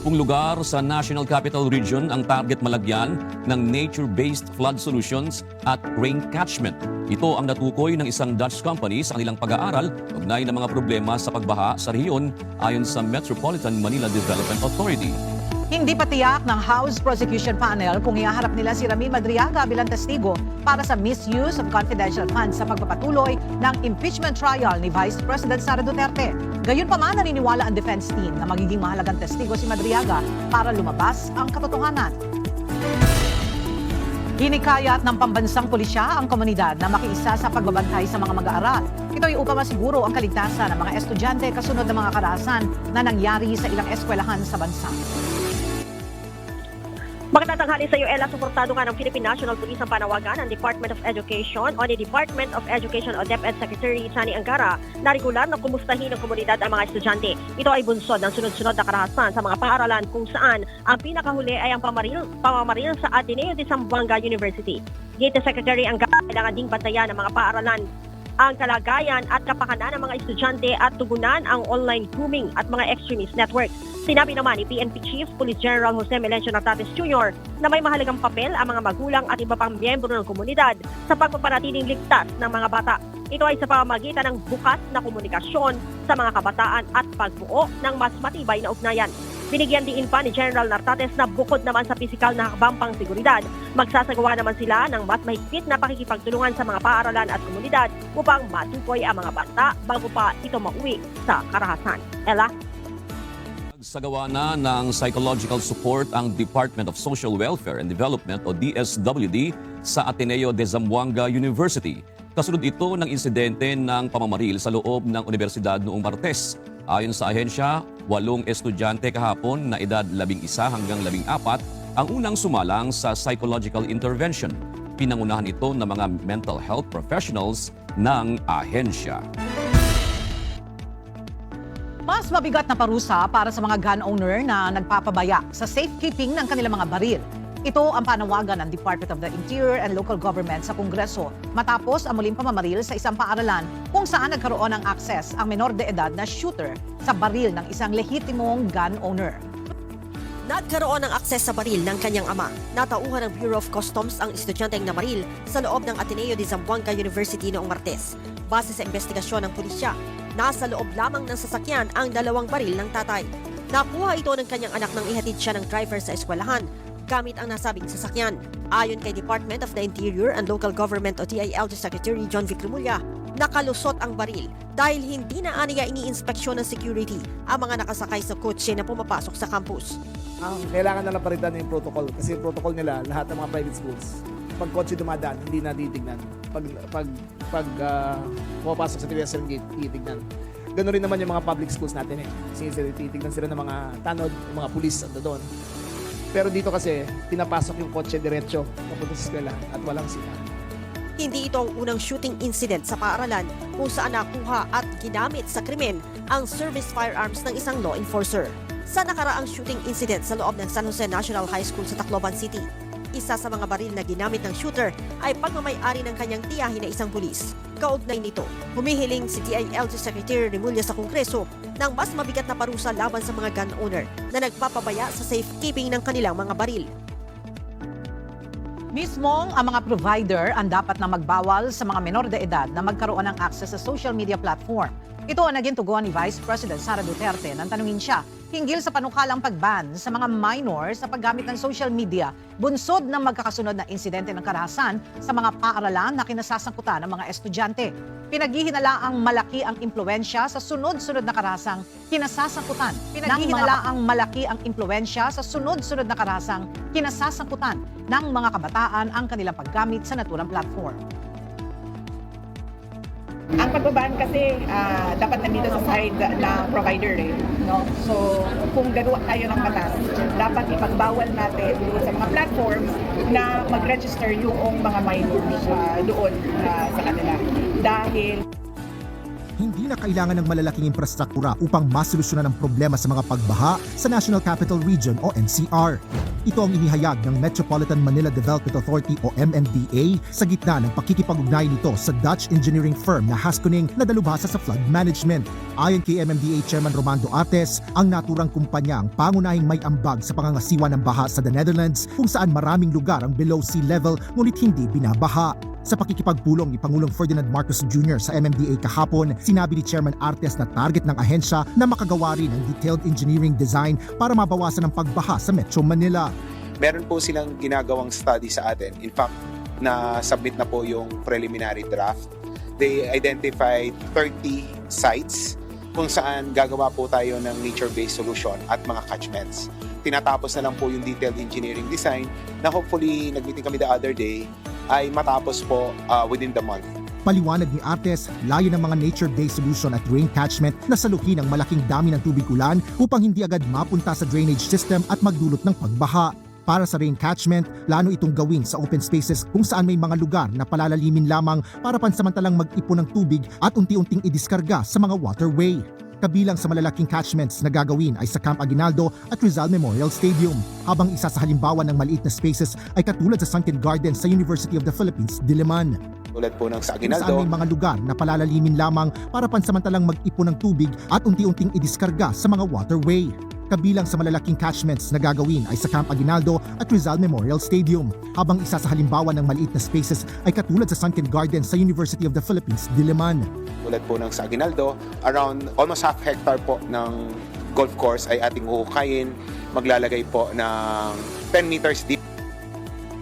10 lugar sa National Capital Region ang target malagyan ng nature-based flood solutions at rain catchment. Ito ang natukoy ng isang Dutch company sa kanilang pag-aaral ugnay ng mga problema sa pagbaha sa rehiyon ayon sa Metropolitan Manila Development Authority. Hindi pa tiyak ng House Prosecution Panel kung ihaharap nila si Rami Madriaga bilang testigo para sa misuse of confidential funds sa pagpapatuloy ng impeachment trial ni Vice President Sara Duterte. Gayunpaman, naniniwala ang defense team na magiging mahalagang testigo si Madriaga para lumabas ang katotohanan. Hinikayat ng pambansang pulisya ang komunidad na makiisa sa pagbabantay sa mga mag-aaral. Ito ay upang masiguro ang kaligtasan ng mga estudyante kasunod ng mga karahasan na nangyari sa ilang eskwelahan sa bansa. Magandang tanghali sa iyo, Ella. Suportado nga ng Philippine National Police ang panawagan ng Department of Education o ni Department of Education o DepEd Secretary Sani Angara na regular na kumustahin ng komunidad ang mga estudyante. Ito ay bunsod ng sunod-sunod na karahasan sa mga paaralan kung saan ang pinakahuli ay ang pamamaril sa Ateneo de Zamboanga University. Gate Secretary Angara, kailangan ding bantayan ng mga paaralan ang kalagayan at kapakanan ng mga estudyante at tugunan ang online grooming at mga extremist networks. Sinabi naman ni PNP Chief Police General Jose Melencio Nartates Jr. na may mahalagang papel ang mga magulang at iba pang miyembro ng komunidad sa pagpapanatiling ligtas ng mga bata. Ito ay sa pamamagitan ng bukas na komunikasyon sa mga kabataan at pagbuo ng mas matibay na ugnayan. Binigyan din pa ni General Nartates na bukod naman sa pisikal na hakbang pang seguridad, magsasagawa naman sila ng mas mahigpit na pakikipagtulungan sa mga paaralan at komunidad upang matukoy ang mga bata bago pa ito mauwi sa karahasan. Ella? Nagsagawa na ng psychological support ang Department of Social Welfare and Development o DSWD sa Ateneo de Zamboanga University. Kasunod ito ng insidente ng pamamaril sa loob ng universidad noong Martes. Ayon sa ahensya, 8 estudyante kahapon na edad 11 hanggang 14 ang unang sumalang sa psychological intervention. Pinangunahan ito ng mga mental health professionals ng ahensya. Mas mabigat na parusa para sa mga gun owner na nagpapabaya sa safekeeping ng kanilang mga baril. Ito ang panawagan ng Department of the Interior and Local Government sa Kongreso matapos ang muling pamamaril sa isang paaralan kung saan nagkaroon ng akses ang menor de edad na shooter sa baril ng isang lehitimong gun owner. Nagkaroon ng akses sa baril ng kanyang ama. Natauhan ng Bureau of Customs ang estudyanteng namaril sa loob ng Ateneo de Zamboanga University noong Martes. Base sa investigasyon ng pulisya, nasa loob lamang ng sasakyan ang 2 baril ng tatay. Nakuha ito ng kanyang anak nang ihatid siya ng driver sa eskwelahan gamit ang nasabing sasakyan. Ayon kay Department of the Interior and Local Government o DILG Secretary John Vic Remulla, nakalusot ang baril dahil hindi na aniya iniinspeksyon ng security ang mga nakasakay sa kotse na pumapasok sa campus. Ang kailangan na palitan yung protocol kasi yung protocol nila lahat ng mga private schools pag kotse dumadaan hindi na titignan. Pag pumapasok sa pedestrian gate titignan. Ganoon rin naman yung mga public schools natin Kasi titignan sila ng mga tanod, yung mga pulis at doon. Pero dito kasi pinapasok yung kotse diretso papunta sa eskwela at walang sila. Hindi ito ang unang shooting incident sa paaralan kung saan nakuha at ginamit sa krimen ang service firearms ng isang law enforcer. Sa nakaraang shooting incident sa loob ng San Jose National High School sa Tacloban City, isa sa mga baril na ginamit ng shooter ay pagmamay-ari ng kanyang tiyahin na isang pulis. Kaugnay nito, humihiling si DILG Secretary Remulla sa Kongreso ng mas mabigat na parusa laban sa mga gun owner na nagpapabaya sa safekeeping ng kanilang mga baril. Mismong ang mga provider ang dapat na magbawal sa mga menor de edad na magkaroon ng access sa social media platform. Ito ang naging tugon ni Vice President Sara Duterte nang tanungin siya hinggil sa panukalang pag-ban sa mga minors sa paggamit ng social media, bunsod ng magkakasunod na insidente ng karahasan sa mga paaralan na kinasasangkutan ng mga estudyante. Pinaghihinalaang malaki ang impluwensya sa sunod-sunod na karahasang kinasasangkutan. Pinaghihinalaang malaki ang impluwensya sa sunod-sunod na karahasang kinasasangkutan ng mga kabataan ang kanilang paggamit sa naturang platform. Ang pagbabaan kasi dapat nandito sa side ng provider no? So kung gagawa tayo ng batas, dapat ipagbawal natin doon sa mga platforms na mag-register yung mga minors doon sa kanila. Dahil Hindi na kailangan ng malalaking infrastruktura upang masolusyonan ang problema sa mga pagbaha sa National Capital Region o NCR. Ito ang inihayag ng Metropolitan Manila Development Authority o MMDA sa gitna ng pakikipag-ugnay nito sa Dutch engineering firm na Haskoning na dalubhasa sa flood management. Ayon kay MMDA Chairman Romando Artes, ang naturang kumpanya ang pangunahing may ambag sa pangangasiwa ng baha sa the Netherlands kung saan maraming lugar ang below sea level ngunit hindi binabaha. Sa pakikipagpulong ni Pangulong Ferdinand Marcos Jr. sa MMDA kahapon, sinabi ni Chairman Artes na target ng ahensya na makagawa rin ng detailed engineering design para mabawasan ang pagbaha sa Metro Manila. Meron po silang ginagawang study sa atin. In fact, na-submit na po yung preliminary draft. They identified 30 sites kung saan gagawa po tayo ng nature-based solution at mga catchments. Tinatapos na lang po yung detailed engineering design na hopefully, nag-meeting kami the other day, ay matapos po within the month. Paliwanag ni Artes, layo ng mga nature-based solution at rain catchment na salukin ang malaking dami ng tubig ulan upang hindi agad mapunta sa drainage system at magdulot ng pagbaha. Para sa rain catchment, plano itong gawin sa open spaces kung saan may mga lugar na palalalimin lamang para pansamantalang mag-ipon ng tubig at unti-unting idiskarga sa mga waterway. Kabilang sa malalaking catchments na gagawin ay sa Camp Aguinaldo at Rizal Memorial Stadium, habang isa sa halimbawa ng maliit na spaces ay katulad sa Sunken Gardens sa University of the Philippines, Diliman. Tulad po ng sa Kung saan Aguinaldo, may mga lugar na palalalimin lamang para pansamantalang mag-ipon ng tubig at unti-unting idiskarga sa mga waterway. Kabilang sa malalaking catchments na gagawin ay sa Camp Aguinaldo at Rizal Memorial Stadium, habang isa sa halimbawa ng maliit na spaces ay katulad sa Sunken Gardens sa University of the Philippines, Diliman. tulad po ng sa Aguinaldo, around almost half hectare po ng golf course ay ating huhukayin. Maglalagay po ng 10 meters deep.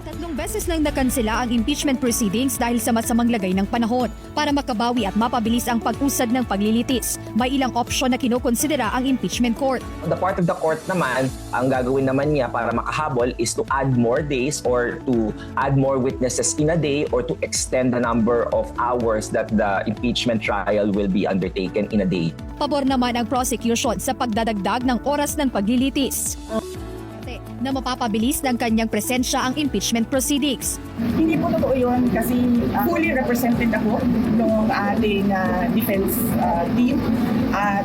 3 beses nang nakansela ang impeachment proceedings dahil sa masamang lagay ng panahon. Para makabawi at mapabilis ang pag-usad ng paglilitis, may ilang opsyon na kinokonsidera ang impeachment court. On the part of the court naman, ang gagawin naman niya para makahabol is to add more days or to add more witnesses in a day or to extend the number of hours that the impeachment trial will be undertaken in a day. Pabor naman ang prosecution sa pagdadagdag ng oras ng paglilitis na mapapabilis ng kanyang presensya ang impeachment proceedings. Hindi po totoo yun kasi fully represented ako ng ating defense team at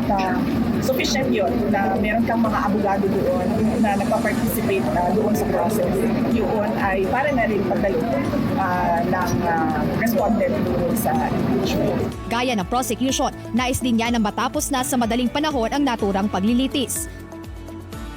sufficient yun na meron kang mga abogado doon na nagpa-participate doon sa process. Yun ay para na rin pagdalo ng respondent doon sa impeachment. Gaya ng prosecution, nais din niya na matapos na sa madaling panahon ang naturang paglilitis.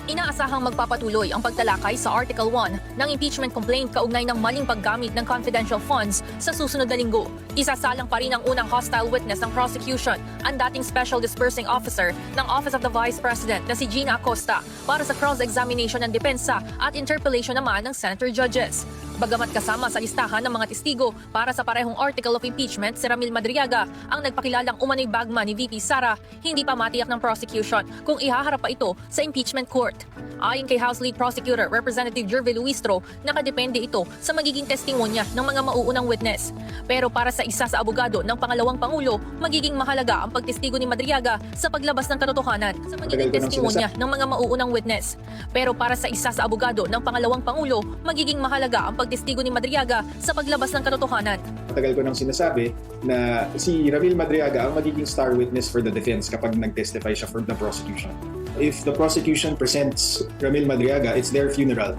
Inaasahang magpapatuloy ang pagtalakay sa Article 1 ng impeachment complaint kaugnay ng maling paggamit ng confidential funds sa susunod na linggo. Isasalang pa rin ang unang hostile witness ng prosecution, ang dating Special Dispersing Officer ng Office of the Vice President na si Gina Acosta para sa cross-examination ng depensa at interpellation naman ng senator judges. Bagamat kasama sa listahan ng mga testigo para sa parehong article of impeachment si Ramil Madriaga, ang nagpakilalang umano'y bagman ni VP Sara, hindi pa matiyak ng prosecution kung ihaharap pa ito sa impeachment court. Ayon kay House Lead Prosecutor Representative Jervy Luistro, nakadepende ito sa magiging testimonya ng mga mauunang witness. Pero para sa isa sa abogado ng pangalawang Pangulo, magiging mahalaga ang pagtestigo ni Madriaga sa paglabas ng katotohanan sa magiging testimonya ng mga mauunang witness. Pero para sa isa sa abogado ng pangalawang Pangulo, magiging mahalaga ang pagtestigo ni Madriaga sa paglabas ng katotohanan. Matagal ko nang sinasabi na si Ramil Madriaga ang magiging star witness for the defense kapag nag-testify siya for the prosecution. If the prosecution presents Ramil Madriaga, it's their funeral.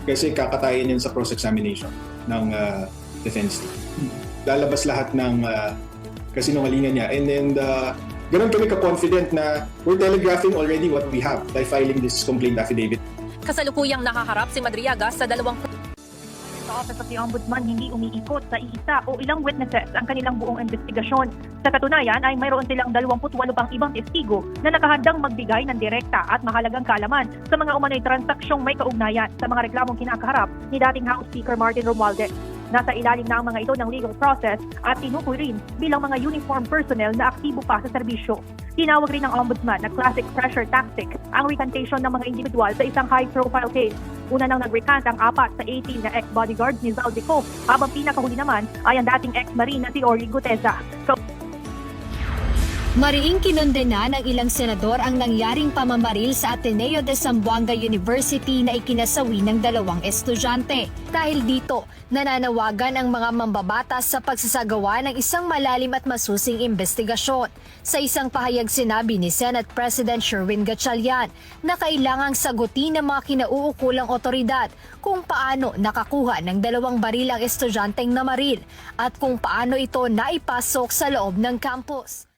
Kasi kakatayin yun sa cross-examination ng defense team. Lalabas lahat ng kasinungalingan niya. And then, ganun kami ka-confident na we're telegraphing already what we have by filing this complaint affidavit. Kasalukuyang nakaharap si Madriaga sa dalawang Sa Office of the Ombudsman, hindi umiikot sa iisa o ilang witnesses ang kanilang buong investigasyon. Sa katunayan ay mayroon silang 28 pang ibang testigo na nakahandang magbigay ng direkta at mahalagang kaalaman sa mga umano'y transaksyong may kaugnayan sa mga reklamong kinakaharap ni dating House Speaker Martin Romualdez. Nasa ilalim na ang mga ito ng legal process at tinukoy rin bilang mga uniform personnel na aktibo pa sa serbisyo. Tinawag rin ng Ombudsman na classic pressure tactic ang recantation ng mga individual sa isang high-profile case. Una nang nag-recant ang 4 sa 18 na ex-bodyguards ni Zaldico, habang pinakahuli naman ay ang dating ex-marine na si Ori Gutesa. Mariing kinondena ng ilang senador ang nangyaring pamamaril sa Ateneo de Zamboanga University na ikinasawi ng 2 estudyante. Dahil dito, nananawagan ang mga mambabatas sa pagsasagawa ng isang malalim at masusing investigasyon. Sa isang pahayag sinabi ni Senate President Sherwin Gatchalian na kailangang sagutin ng mga kinauukulang otoridad kung paano nakakuha ng 2 baril ang estudyanteng namaril at kung paano ito naipasok sa loob ng campus.